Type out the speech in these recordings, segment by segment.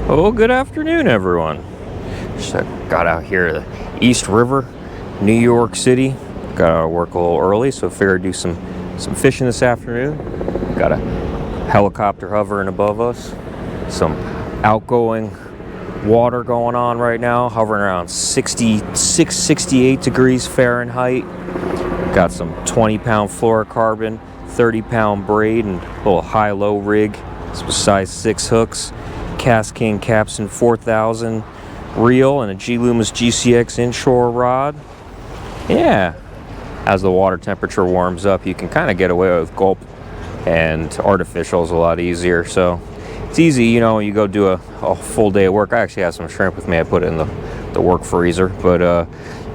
Oh, good afternoon, everyone. Just got out here to the East River, New York City. Got out of work a little early, so figured I'd do some fishing this afternoon. Got a helicopter hovering above us. Some outgoing water going on right now, hovering around 66, 68 degrees Fahrenheit. Got some 20-pound fluorocarbon, 30-pound braid, and a little high-low rig. Some size 6 hooks. Cast King Capson 4000 reel and a G Loomis GCX inshore rod. Yeah, as the water temperature warms up, you can kind of get away with gulp, and artificial is a lot easier. So it's easy, you know, when you go do a full day of work. I actually have some shrimp with me. I put it in the work freezer. But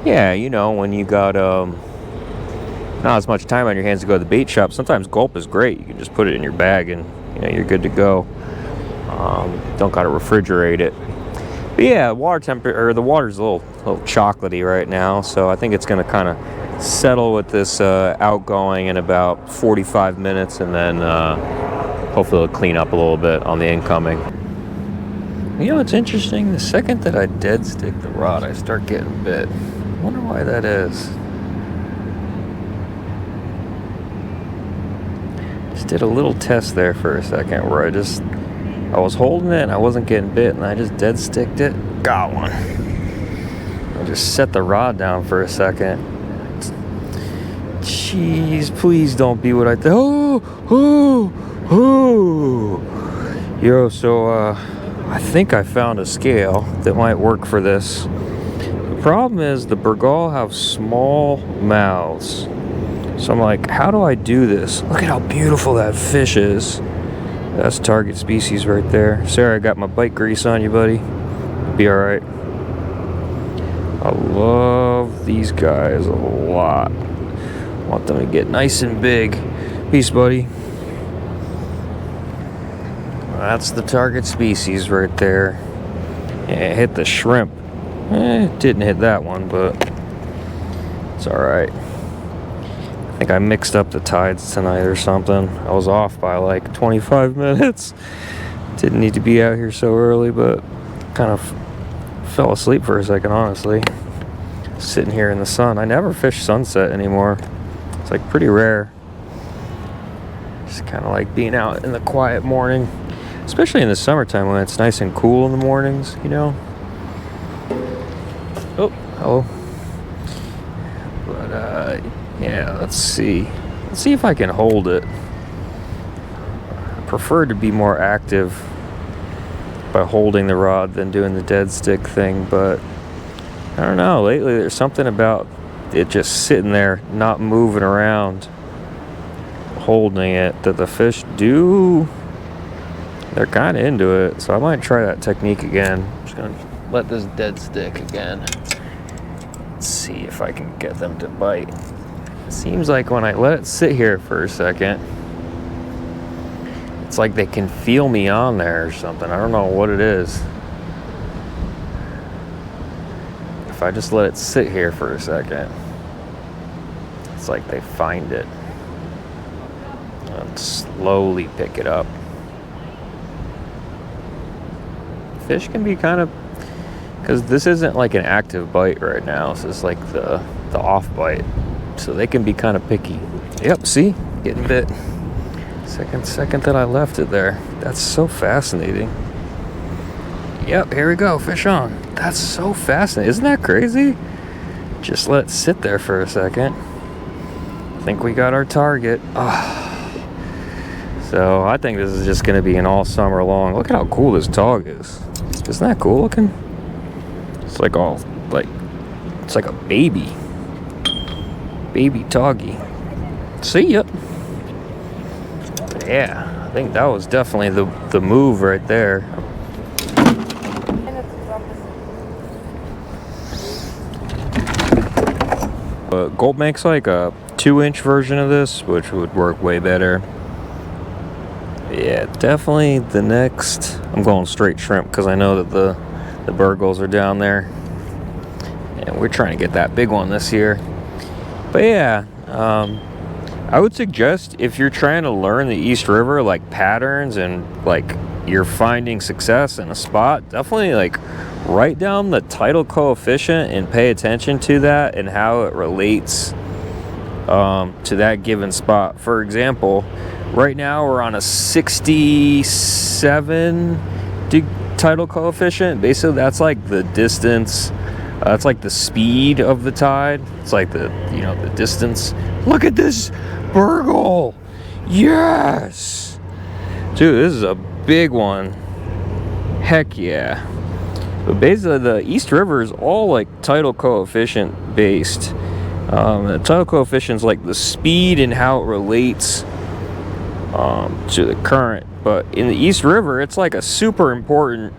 yeah, you know, when you got not as much time on your hands to go to the bait shop, sometimes gulp is great. You can just put it in your bag and, you know, you're good to go. Don't gotta refrigerate it. But yeah, the water's a little chocolatey right now, so I think it's gonna kind of settle with this outgoing in about 45 minutes, and then hopefully it'll clean up a little bit on the incoming. You know, it's interesting. The second that I dead stick the rod, I start getting bit. I wonder why that is. Just did a little test there for a second where I was holding it and I wasn't getting bit, and I just dead sticked it. Got one. I just set the rod down for a second. Jeez, please don't be what I thought. Yo, so I think I found a scale that might work for this. The problem is the Bergal have small mouths. So I'm like, how do I do this? Look at how beautiful that fish is. That's target species right there. Sorry, I got my bite grease on you, buddy. Be alright. I love these guys a lot. Want them to get nice and big. Peace, buddy. That's the target species right there. Yeah, it hit the shrimp. It didn't hit that one, but it's alright. I think I mixed up the tides tonight or something. I was off by like 25 minutes. Didn't need to be out here so early, but kind of fell asleep for a second, honestly. Sitting here in the sun. I never fish sunset anymore. It's like pretty rare. Just kind of like being out in the quiet morning, especially in the summertime when it's nice and cool in the mornings, you know. Oh, hello. But yeah, let's see if I can hold it. I prefer to be more active by holding the rod than doing the dead stick thing, but I don't know, lately there's something about it just sitting there not moving around, holding it, that the fish they're kind of into it. So I might try that technique again. I'm just gonna let this dead stick again. Let's see if I can get them to bite. Seems like when I let it sit here for a second, it's like they can feel me on there or something. I don't know what it is. If I just let it sit here for a second, it's like they find it and slowly pick it up. Fish can be kind of, because this isn't like an active bite right now. This is like the off bite. So they can be kind of picky. Yep, see? Getting bit. Second that I left it there. That's so fascinating. Yep, here we go. Fish on. That's so fascinating. Isn't that crazy? Just let it sit there for a second. I think we got our target. So I think this is just going to be an all summer long. Look at how cool this tog is. Isn't that cool looking? It's like it's like a baby. Baby toggy. See ya. Yeah, I think that was definitely the move right there. Gulp makes like a 2-inch version of this, which would work way better. Yeah, definitely the next. I'm going straight shrimp because I know that the Bergals are down there, and we're trying to get that big one this year. But yeah, I would suggest if you're trying to learn the East River, like patterns and like you're finding success in a spot, definitely like write down the tidal coefficient and pay attention to that and how it relates to that given spot. For example, right now we're on a 67 tidal coefficient. Basically, that's like the distance. It's like the speed of the tide. It's like the the distance. Look at this burgle. Yes, dude, this is a big one. Heck yeah. But basically, the East River is all like tidal coefficient based. The tidal coefficient is like the speed and how it relates to the current. But in the East River, it's like a super important.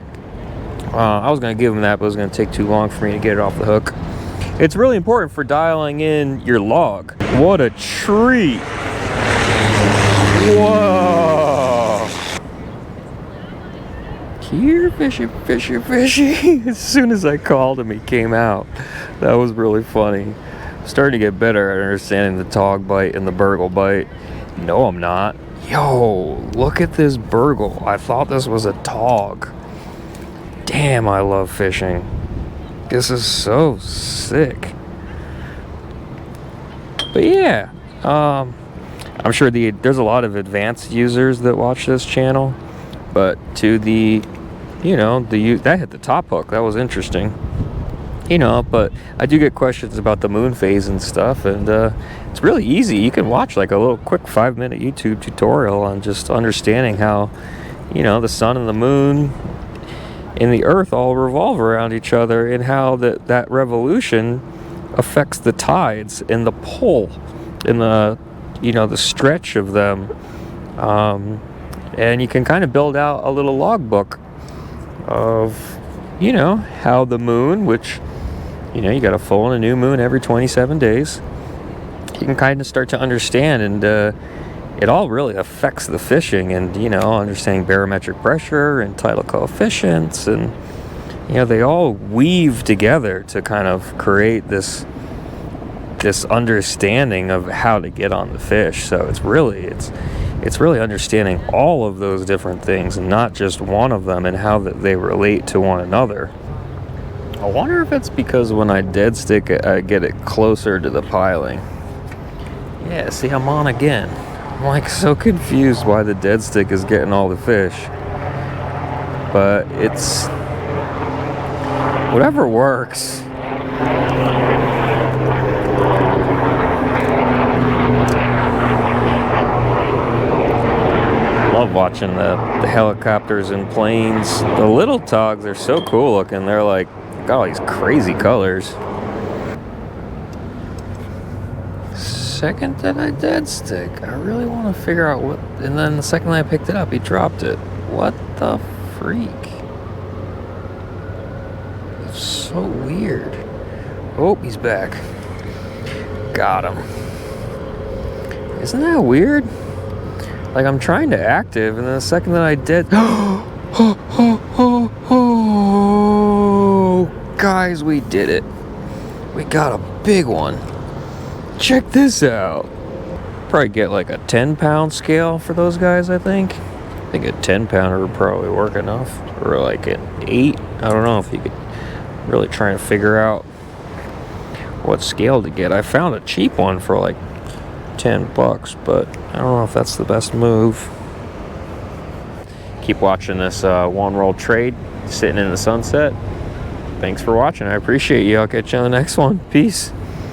I was going to give them that, but it was going to take too long for me to get it off the hook. It's really important for dialing in your log. What a treat! Whoa! Here, fishy, fishy, fishy. As soon as I called him, he came out. That was really funny. I'm starting to get better at understanding the tog bite and the burgle bite. No, I'm not. Yo, look at this burgle. I thought this was a tog. Damn, I love fishing. This is so sick. But yeah, I'm sure there's a lot of advanced users that watch this channel. But to that hit the top hook. That was interesting. But I do get questions about the moon phase and stuff, and it's really easy. You can watch like a little quick 5-minute YouTube tutorial on just understanding how, the sun and the moon and the earth all revolve around each other, and how that revolution affects the tides and the pull and the stretch of them. And you can kind of build out a little logbook of how the moon, which you got a full and a new moon every 27 days, you can kind of start to understand, and it all really affects the fishing, and understanding barometric pressure and tidal coefficients, and they all weave together to kind of create this understanding of how to get on the fish. So it's really understanding all of those different things and not just one of them, and how that they relate to one another. I wonder if it's because when I dead stick it, I get it closer to the piling. Yeah, see, I'm on again. I'm like so confused why the dead stick is getting all the fish. But it's whatever works. Love watching the helicopters and planes. The little togs are so cool looking. They're like got all these crazy colors. Second that I dead stick, I really want to figure out what. And then the second I picked it up, he dropped it. What the freak? It's so weird. Oh, he's back. Got him. Isn't that weird? Like, I'm trying to active, and then the second that I did... Guys, we did it. We got a big one. Check this out. Probably get like a 10-pound scale for those guys, I think. I think a 10-pounder would probably work enough. Or like an 8. I don't know if you could really try and figure out what scale to get. I found a cheap one for like $10, but I don't know if that's the best move. Keep watching this one roll trade sitting in the sunset. Thanks for watching. I appreciate you. I'll catch you on the next one. Peace.